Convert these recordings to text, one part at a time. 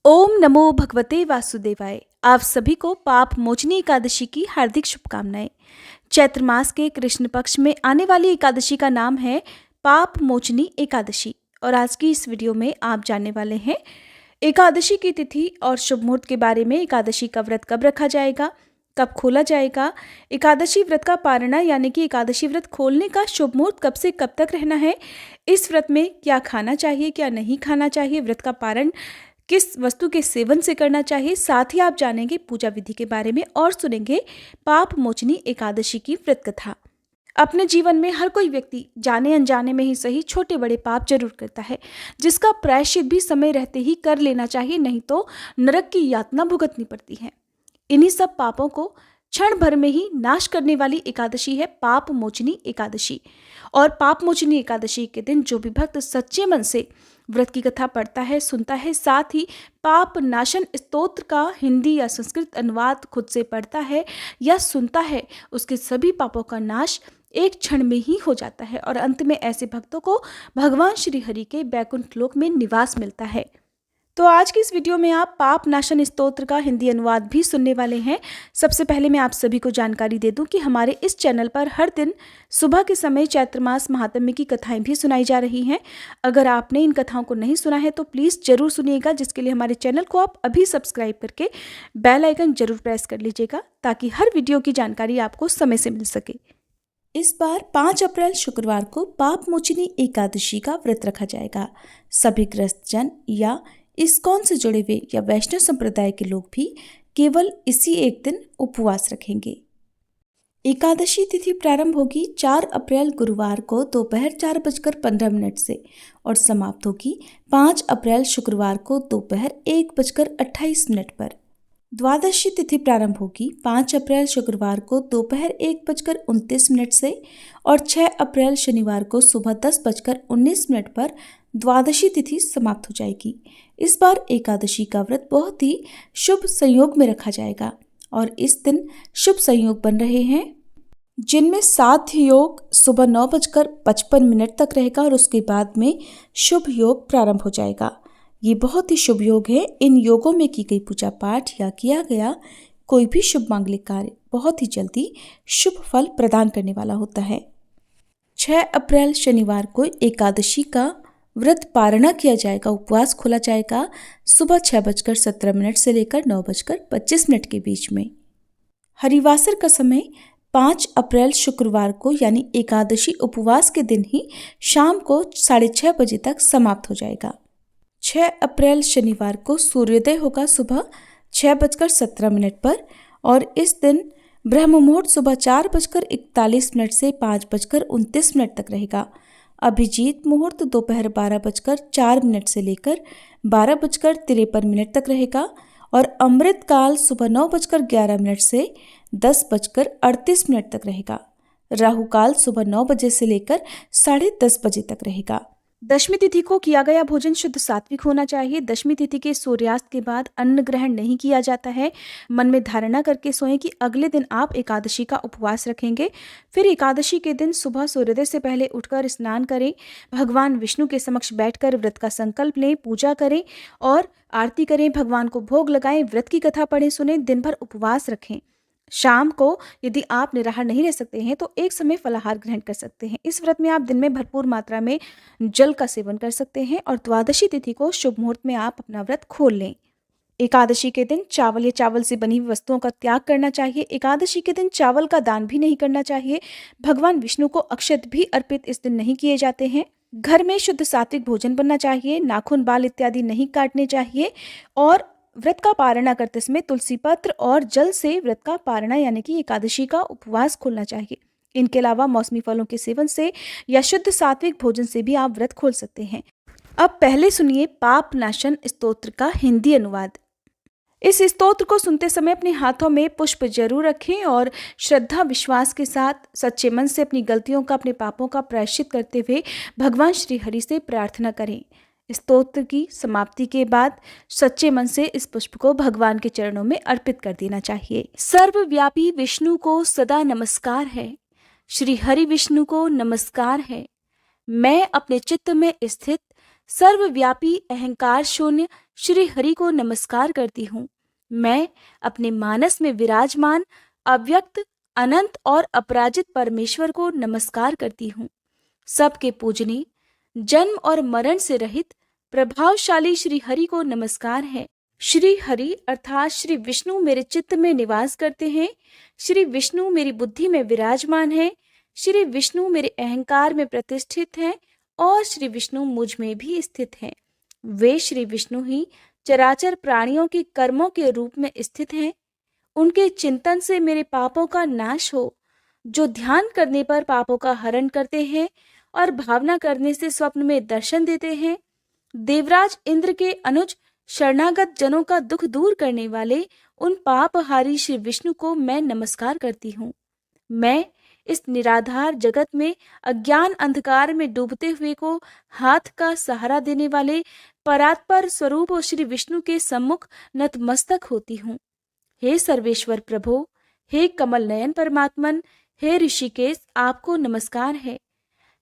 ओम नमो भगवते वासुदेवाय। आप सभी को पाप मोचनी एकादशी की हार्दिक शुभकामनाएं। चैत्र मास के कृष्ण पक्ष में आने वाली एकादशी का नाम है पाप मोचनी एकादशी। और आज की इस वीडियो में आप जानने वाले हैं एकादशी की तिथि और शुभ मुहूर्त के बारे में। एकादशी का व्रत कब रखा जाएगा, कब खोला जाएगा, एकादशी व्रत का पारणा यानी कि एकादशी व्रत खोलने का शुभ मुहूर्त कब से कब तक रहना है, इस व्रत में क्या खाना चाहिए क्या नहीं खाना चाहिए, व्रत का पारण किस वस्तु के सेवन से करना चाहिए। साथ ही आप जानेंगे पूजा विधि के बारे में और सुनेंगे पाप मोचनी एकादशी की व्रत कथा। अपने जीवन में हर कोई व्यक्ति जाने अनजाने में ही सही छोटे बड़े पाप जरूर करता है, जिसका प्रायश्चित भी समय रहते ही कर लेना चाहिए, नहीं तो नरक की यातना भुगतनी पड़ती है। इन्हीं सब पापों को क्षण भर में ही नाश करने वाली एकादशी है पाप मोचनी एकादशी। और पाप मोचनी एकादशी के दिन जो भी भक्त सच्चे मन से व्रत की कथा पढ़ता है, सुनता है, साथ ही पाप नाशन स्तोत्र का हिंदी या संस्कृत अनुवाद खुद से पढ़ता है या सुनता है, उसके सभी पापों का नाश एक क्षण में ही हो जाता है और अंत में ऐसे भक्तों को भगवान श्री हरि के बैकुंठ लोक में निवास मिलता है। तो आज की इस वीडियो में आप पाप नाशन स्तोत्र का हिंदी अनुवाद भी सुनने वाले हैं। सबसे पहले मैं आप सभी को जानकारी दे दूं कि हमारे इस चैनल पर हर दिन सुबह के समय चैत्र मास महात्म्य की कथाएं भी सुनाई जा रही हैं। अगर आपने इन कथाओं को नहीं सुना है तो प्लीज़ जरूर सुनिएगा, जिसके लिए हमारे चैनल को आप अभी सब्सक्राइब करके बेल आइकन जरूर प्रेस कर लीजिएगा, ताकि हर वीडियो की जानकारी आपको समय से मिल सके। इस बार 5 अप्रैल शुक्रवार को पाप मोचनी एकादशी का व्रत रखा जाएगा। सभी ग्रस्त जन या इस्कॉन से जुड़े हुए या वैष्णव संप्रदाय के लोग भी केवल इसी एक दिन उपवास रखेंगे। एकादशी तिथि प्रारंभ होगी 4 अप्रैल गुरुवार को दोपहर 4:15 से और समाप्त होगी 5 अप्रैल शुक्रवार को दोपहर 1:28 पर। द्वादशी तिथि प्रारंभ होगी 5 अप्रैल शुक्रवार को दोपहर 1:29 से और 6 अप्रैल शनिवार को सुबह 10:19 पर द्वादशी तिथि समाप्त हो जाएगी। इस बार एकादशी का व्रत बहुत ही शुभ संयोग में रखा जाएगा और इस दिन शुभ संयोग बन रहे हैं, जिनमें साथ योग सुबह 9:55 तक रहेगा और उसके बाद में शुभ योग प्रारंभ हो जाएगा। ये बहुत ही शुभ योग है। इन योगों में की गई पूजा पाठ या किया गया कोई भी शुभ मांगलिक कार्य बहुत ही जल्दी शुभ फल प्रदान करने वाला होता है। 6 अप्रैल शनिवार को एकादशी का व्रत पारणा किया जाएगा, उपवास खोला जाएगा सुबह 6:17 से लेकर 9:25 के बीच में। हरिवासर का समय 5 अप्रैल शुक्रवार को यानी एकादशी उपवास के दिन ही शाम को 6:30 बजे तक समाप्त हो जाएगा। 6 अप्रैल शनिवार को सूर्योदय होगा सुबह 6:17 पर और इस दिन ब्रह्म मुहूर्त सुबह 4:41 से 5:29 तक रहेगा। अभिजीत मुहूर्त दोपहर 12:04 से लेकर 12:53 तक रहेगा और अमृत काल सुबह 9:11 से 10:38 तक रहेगा। राहु काल सुबह 9 बजे से लेकर 10:30 बजे तक रहेगा। दशमी तिथि को किया गया भोजन शुद्ध सात्विक होना चाहिए। दशमी तिथि के सूर्यास्त के बाद अन्न ग्रहण नहीं किया जाता है। मन में धारणा करके सोएं कि अगले दिन आप एकादशी का उपवास रखेंगे। फिर एकादशी के दिन सुबह सूर्योदय से पहले उठकर स्नान करें, भगवान विष्णु के समक्ष बैठकर व्रत का संकल्प लें, पूजा करें और आरती करें, भगवान को भोग लगाएं, व्रत की कथा पढ़ें, सुनें, दिन भर उपवास रखें। शाम को यदि आप निराहार नहीं रह सकते हैं तो एक समय फलाहार ग्रहण कर सकते हैं। इस व्रत में आप दिन में भरपूर मात्रा में जल का सेवन कर सकते हैं और द्वादशी तिथि को शुभ मुहूर्त में आप अपना व्रत खोल लें। एकादशी के दिन चावल या चावल से बनी हुई वस्तुओं का त्याग करना चाहिए। एकादशी के दिन चावल का दान भी नहीं करना चाहिए। भगवान विष्णु को अक्षत भी अर्पित इस दिन नहीं किए जाते हैं। घर में शुद्ध सात्विक भोजन बनना चाहिए। नाखून, बाल इत्यादि नहीं काटने चाहिए और व्रत का पारणा करते समय तुलसी पत्र और जल से व्रत का पारणा यानी कि एकादशी का उपवास खोलना चाहिए। इनके अलावा मौसमी फलों के सेवन से या शुद्ध सात्विक भोजन से भी आप व्रत खोल सकते हैं। अब पहले सुनिए पाप नाशन स्तोत्र का हिंदी अनुवाद। इस स्तोत्र को सुनते समय अपने हाथों में पुष्प जरूर रखें और श्रद्धा विश्वास के साथ सच्चे मन से अपनी गलतियों का, अपने पापों का प्रायश्चित करते हुए भगवान श्री हरि से प्रार्थना करें। स्तोत्र की समाप्ति के बाद सच्चे मन से इस पुष्प को भगवान के चरणों में अर्पित कर देना चाहिए। सर्वव्यापी विष्णु को सदा नमस्कार है, श्री हरि विष्णु को नमस्कार है। मैं अपने चित्त में स्थित सर्वव्यापी अहंकार शून्य श्री हरि को नमस्कार करती हूँ। मैं अपने मानस में विराजमान अव्यक्त, अनंत और अपराजित परमेश्वर को नमस्कार करती हूँ। सबके पूजनीय, जन्म और मरण से रहित प्रभावशाली श्री हरि को नमस्कार है। श्री हरि अर्थात श्री विष्णु मेरे चित्त में निवास करते हैं। श्री विष्णु मेरी बुद्धि में विराजमान है। श्री विष्णु मेरे अहंकार में प्रतिष्ठित हैं और श्री विष्णु मुझ में भी स्थित हैं। वे श्री विष्णु ही चराचर प्राणियों के कर्मों के रूप में स्थित हैं। उनके चिंतन से मेरे पापों का नाश हो, जो ध्यान करने पर पापों का हरण करते हैं और भावना करने से स्वप्न में दर्शन देते हैं। देवराज इंद्र के अनुज शरणागत जनों का दुख दूर करने वाले उन पापहारी श्री विष्णु को मैं नमस्कार करती हूँ। मैं इस निराधार जगत में अज्ञान अंधकार में डूबते हुए को हाथ का सहारा देने वाले परात्पर स्वरूप श्री विष्णु के सम्मुख नतमस्तक होती हूँ। हे सर्वेश्वर प्रभो, हे कमल नयन परमात्मन, हे ऋषिकेश, आपको नमस्कार है।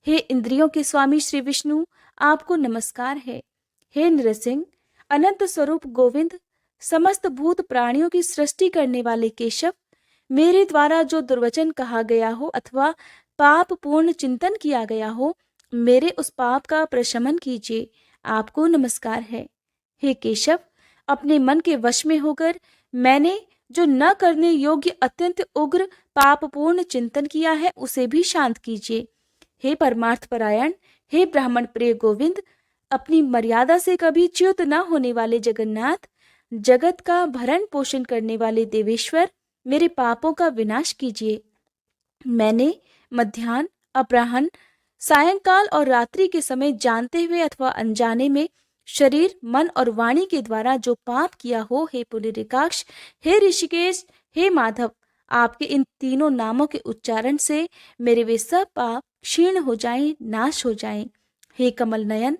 हे इंद्रियों के स्वामी श्री विष्णु, आपको नमस्कार है। हे नृसिंह, अनंत स्वरूप गोविंद, समस्त भूत प्राणियों की सृष्टि करने वाले केशव, मेरे द्वारा जो दुर्वचन कहा गया हो अथवा पाप पूर्ण चिंतन किया गया हो, मेरे उस पाप का प्रशमन कीजिए, आपको नमस्कार है। हे केशव, अपने मन के वश में होकर मैंने जो न करने योग्य अत्यंत उग्र पापपूर्ण चिंतन किया है, उसे भी शांत कीजिए। हे परमार्थ परायण, हे ब्राह्मण प्रिय गोविंद, अपनी मर्यादा से कभी च्युत न होने वाले जगन्नाथ, जगत का भरण पोषण करने वाले देवेश्वर, मेरे पापों का विनाश कीजिए। मैंने मध्याह्न, अपराह्न, सायंकाल और रात्रि के समय जानते हुए अथवा अनजाने में शरीर, मन और वाणी के द्वारा जो पाप किया हो, हे पुंडरीकाक्ष, हे ऋषिकेश, हे माधव, आपके इन तीनों नामों के उच्चारण से मेरे वे सब पाप क्षीण हो जाएं, नाश हो जाएं। हे कमल नयन,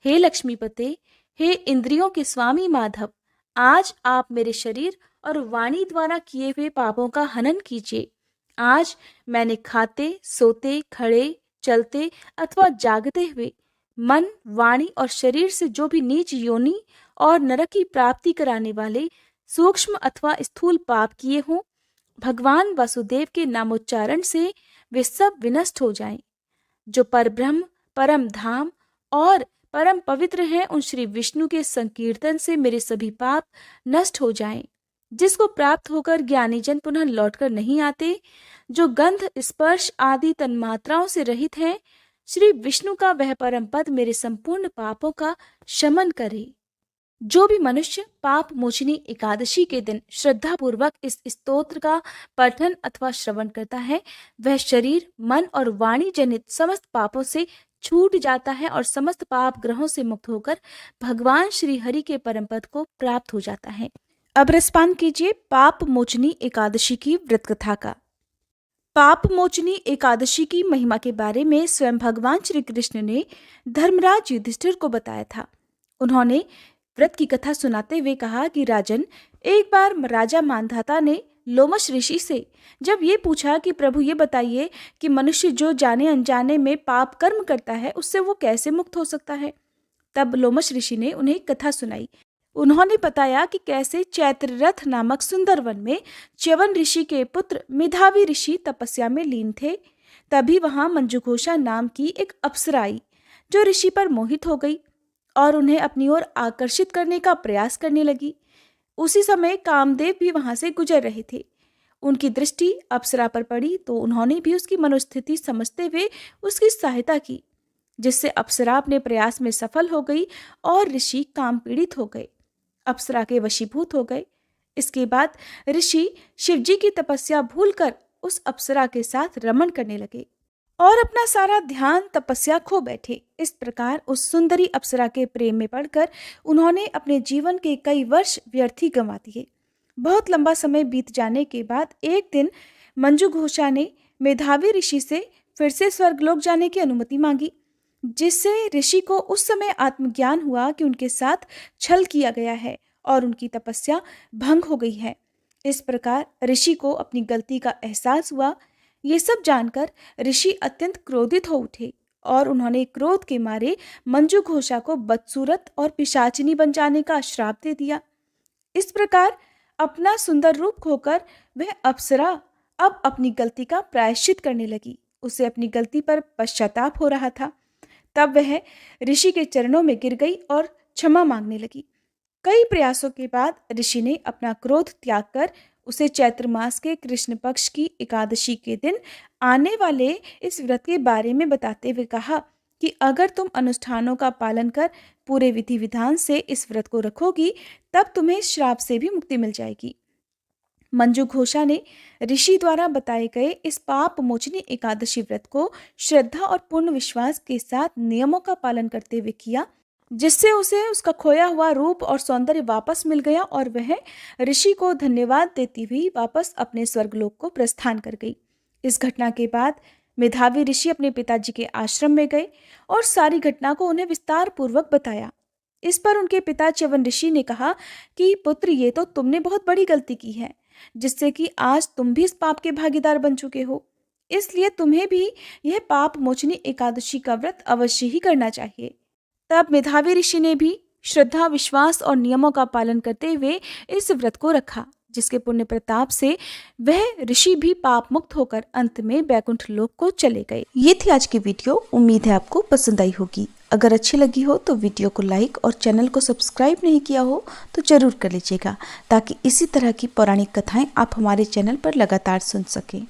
हे लक्ष्मीपते, हे इंद्रियों के स्वामी माधव, आज आप मेरे शरीर और वाणी द्वारा किए हुए पापों का हनन कीजिए। आज मैंने खाते, सोते, खड़े, चलते अथवा जागते हुए मन, वाणी और शरीर से जो भी नीच योनि और नरक की प्राप्ति कराने वाले सूक्ष्म अथवा स्थूल पाप किए हों, भगवान वासुदेव के नामोच्चारण से वे सब विनष्ट हो जाएं। जो परब्रह्म, परम धाम और परम पवित्र हैं, उन श्री विष्णु के संकीर्तन से मेरे सभी पाप नष्ट हो जाएं। जिसको प्राप्त होकर ज्ञानी जन पुनः लौटकर नहीं आते, जो गंध, स्पर्श आदि तन्मात्राओं से रहित हैं, श्री विष्णु का वह परम पद मेरे संपूर्ण पापों का शमन करे। जो भी मनुष्य पाप मोचनी एकादशी के दिन श्रद्धा पूर्वक इस स्तोत्र का पठन अथवा श्रवण करता है, वह शरीर, मन और वाणी जनित समस्त पापों से छूट जाता है और समस्त पाप ग्रहों से मुक्त होकर भगवान श्री हरि के परम पद को प्राप्त हो जाता है। अब रसपान कीजिए पाप मोचनी एकादशी की व्रत कथा का। पाप मोचनी एकादशी की महिमा के बारे में स्वयं भगवान श्री कृष्ण ने धर्मराज युधिष्ठिर को बताया था। उन्होंने व्रत की कथा सुनाते हुए कहा कि राजन, एक बार राजा मानधाता ने लोमश ऋषि से जब ये पूछा कि प्रभु ये बताइए कि मनुष्य जो जाने अनजाने में पाप कर्म करता है, उससे वो कैसे मुक्त हो सकता है। तब लोमश ऋषि ने उन्हें एक कथा सुनाई। उन्होंने बताया कि कैसे चैत्ररथ नामक सुंदर वन में च्यवन ऋषि के पुत्र मेधावी ऋषि तपस्या में लीन थे। तभी वहां मंजुघोषा नाम की एक अप्सरा आई, जो ऋषि पर मोहित हो गई और उन्हें अपनी ओर आकर्षित करने का प्रयास करने लगी। उसी समय कामदेव भी वहां से गुजर रहे थे। उनकी दृष्टि अप्सरा पर पड़ी तो उन्होंने भी उसकी मनोस्थिति समझते हुए उसकी सहायता की, जिससे अप्सरा अपने प्रयास में सफल हो गई और ऋषि काम पीड़ित हो गए, अप्सरा के वशीभूत हो गए। इसके बाद ऋषि शिवजी की तपस्या भूलकर उस अप्सरा के साथ रमण करने लगे और अपना सारा ध्यान तपस्या खो बैठे। इस प्रकार उस सुंदरी अप्सरा के प्रेम में पड़कर उन्होंने अपने जीवन के कई वर्ष व्यर्थ ही गंवा दिए। बहुत लंबा समय बीत जाने के बाद एक दिन मंजुघोषा ने मेधावी ऋषि से फिर से स्वर्गलोक जाने की अनुमति मांगी, जिससे ऋषि को उस समय आत्मज्ञान हुआ कि उनके साथ छल किया गया है और उनकी तपस्या भंग हो गई है। इस प्रकार ऋषि को अपनी गलती का एहसास हुआ। ये सब जानकर ऋषि अत्यंत क्रोधित हो उठे और उन्होंने क्रोध के मारे मंजू घोषा को बदसूरत और पिशाचिनी बन जाने का श्राप दे दिया। इस प्रकार अपना सुंदर रूप खोकर वह अप्सरा अब अपनी गलती का प्रायश्चित करने लगी। उसे अपनी गलती पर पश्चाताप हो रहा था। तब वह ऋषि के चरणों में गिर गई और क्षमा मांगने लगी। कई प्रयासों के बाद ऋषि ने अपना क्रोध त्याग कर उसे चैत्र मास के कृष्ण पक्ष की एकादशी के दिन आने वाले इस व्रत के बारे में बताते हुए कहा कि अगर तुम अनुष्ठानों का पालन कर पूरे विधि विधान से इस व्रत को रखोगी तब तुम्हें श्राप से भी मुक्ति मिल जाएगी। मंजू घोषा ने ऋषि द्वारा बताए गए इस पाप मोचनी एकादशी व्रत को श्रद्धा और पूर्ण विश्वास के साथ नियमों का पालन करते हुए किया, जिससे उसे उसका खोया हुआ रूप और सौंदर्य वापस मिल गया और वह ऋषि को धन्यवाद देती हुई वापस अपने स्वर्गलोक को प्रस्थान कर गई। इस घटना के बाद मेधावी ऋषि अपने पिताजी के आश्रम में गए और सारी घटना को उन्हें विस्तार पूर्वक बताया। इस पर उनके पिता च्यवन ऋषि ने कहा कि पुत्र, ये तो तुमने बहुत बड़ी गलती की है, जिससे कि आज तुम भी इस पाप के भागीदार बन चुके हो। इसलिए तुम्हें भी यह पाप मोचनी एकादशी का व्रत अवश्य ही करना चाहिए। तब मेधावी ऋषि ने भी श्रद्धा, विश्वास और नियमों का पालन करते हुए इस व्रत को रखा, जिसके पुण्य प्रताप से वह ऋषि भी पाप मुक्त होकर अंत में बैकुंठ लोक को चले गए। ये थी आज की वीडियो। उम्मीद है आपको पसंद आई होगी। अगर अच्छी लगी हो तो वीडियो को लाइक और चैनल को सब्सक्राइब नहीं किया हो तो जरूर कर लीजिएगा, ताकि इसी तरह की पौराणिक कथाएं आप हमारे चैनल पर लगातार सुन सकें।